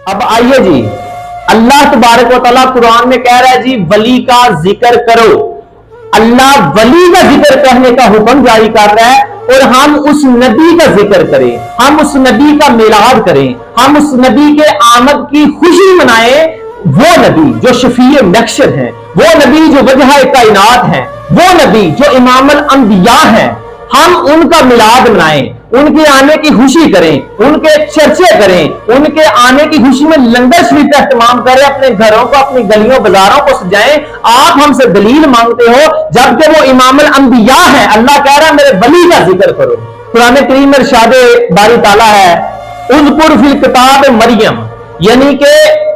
اب آئیے جی، اللہ تبارک و تعالیٰ قرآن میں کہہ رہا ہے جی ولی کا ذکر کرو۔ اللہ ولی کا ذکر کہنے کا حکم جاری کر رہا ہے، اور ہم اس نبی کا ذکر کریں، ہم اس نبی کا میلاد کریں، ہم اس نبی کے آمد کی خوشی منائیں۔ وہ نبی جو شفیع محشر ہیں، وہ نبی جو وجہ کائنات ہیں، وہ نبی جو امام الانبیاء ہیں، ہم ان کا میلاد منائیں، ان کے آنے کی خوشی کریں، ان کے چرچے کریں، ان کے آنے کی خوشی میں لنگر شریف کا اہتمام کریں، اپنے گھروں کو، اپنی گلیوں بازاروں کو سجائیں۔ آپ ہم سے دلیل مانگتے ہو جبکہ وہ امام الانبیاء ہیں۔ اللہ کہہ رہا ہے میرے ولی کا ذکر کرو۔ قرآن کریم میں ارشاد باری تعالیٰ ہے اذکر فی الکتاب مریم، یعنی کہ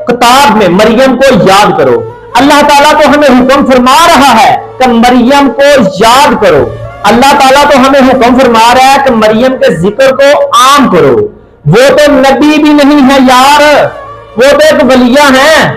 کتاب میں مریم کو یاد کرو۔ اللہ تعالیٰ تو ہمیں حکم فرما رہا ہے کہ مریم کو یاد کرو۔ اللہ تعالیٰ تو ہمیں حکم فرما رہا ہے کہ مریم کے ذکر کو عام کرو۔ وہ تو نبی بھی نہیں ہے یار، وہ تو ایک ولیہ ہیں،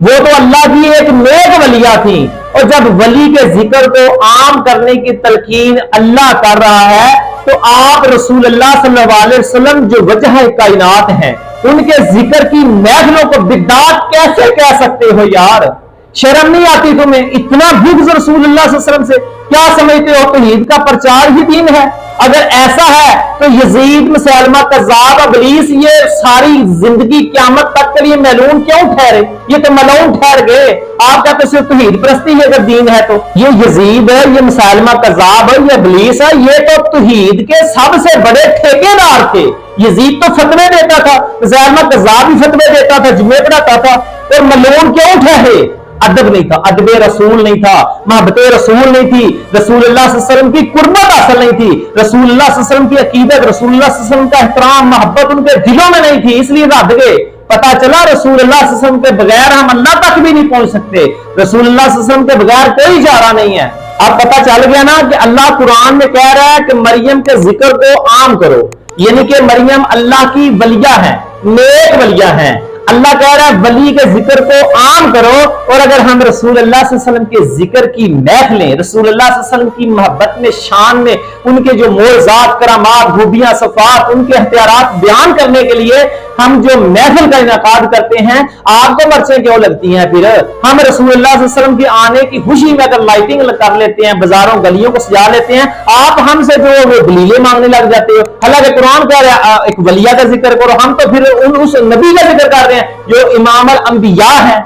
وہ تو اللہ کی ایک نیک ولیہ تھی، اور جب ولی کے ذکر کو عام کرنے کی تلقین اللہ کر رہا ہے تو آپ رسول اللہ صلی اللہ علیہ وسلم جو وجہ کائنات ہیں ان کے ذکر کی محفلوں کو بدعت کیسے کہہ سکتے ہو یار؟ شرم نہیں آتی تمہیں؟ اتنا بغض رسول اللہ صلی اللہ علیہ وسلم سے، کیا سمجھتے ہو توحید کا پرچار ہی دین ہے؟ اگر ایسا ہے تو یزید، مسیلمہ کذاب، ابلیس یہ ساری زندگی قیامت تک کے لیے ملعون کیوں ٹھہرے؟ یہ تو ملعون ٹھہر گئے۔ آپ کہتے صرف توحید پرستی ہے اگر دین ہے تو؟ یہ یزید ہے، یہ مسیلمہ کذاب ہے، یہ ابلیس ہے، یہ تو توحید کے سب سے بڑے ٹھیکیدار تھے۔ یزید تو فتوے دیتا تھا، مسیلمہ کذاب بھی فتوے دیتا تھا، جمعے پڑھاتا تھا، اور ملعون کیوں ٹھہرے؟ ادب نہیں تھا، ادب رسول نہیں تھا، محبت رسول نہیں تھی، رسول اللہ صلی اللہ علیہ وسلم کی قربت حاصل نہیں تھی، رسول اللہ صلی اللہ علیہ وسلم کی عقیدت، رسول اللہ صلی اللہ علیہ وسلم کا احترام، محبت ان کے دلوں میں نہیں تھی، اس لیے رد گئے۔ پتا چلا رسول اللہ صلی اللہ علیہ وسلم کے بغیر ہم اللہ تک بھی نہیں پہنچ سکتے، رسول اللہ صلی اللہ علیہ وسلم کے بغیر کوئی چارہ نہیں ہے۔ اب پتا چل گیا نا کہ اللہ قرآن میں کہہ رہا ہے کہ مریم کے ذکر کو عام کرو، یعنی کہ مریم اللہ کی ولیہ ہے، نیک ولیہ ہیں۔ اللہ کہہ رہا ہے ولی کے ذکر کو عام کرو، اور اگر ہم رسول اللہ صلی اللہ علیہ وسلم کے ذکر کی محفلیں، رسول اللہ صلی اللہ علیہ وسلم کی محبت میں، شان میں، ان کے جو معجزات، کرامات، خوبیاں، صفات، ان کے اختیارات بیان کرنے کے لیے ہم جو محفل کا انعقاد کرتے ہیں، آپ کو مرچیں کیوں لگتی ہیں؟ پھر ہم رسول اللہ صلی اللہ علیہ وسلم کے آنے کی خوشی میں اگر لائٹنگ کر لیتے ہیں، بازاروں گلیوں کو سجا لیتے ہیں، آپ ہم سے جو وہ دلیلیں مانگنے لگ جاتے ہو۔ حالانکہ قرآن کہہ رہا ہے ایک ولیہ کا ذکر کرو، ہم تو پھر اس نبی کا ذکر کر رہے ہیں جو امام الانبیاء ہیں۔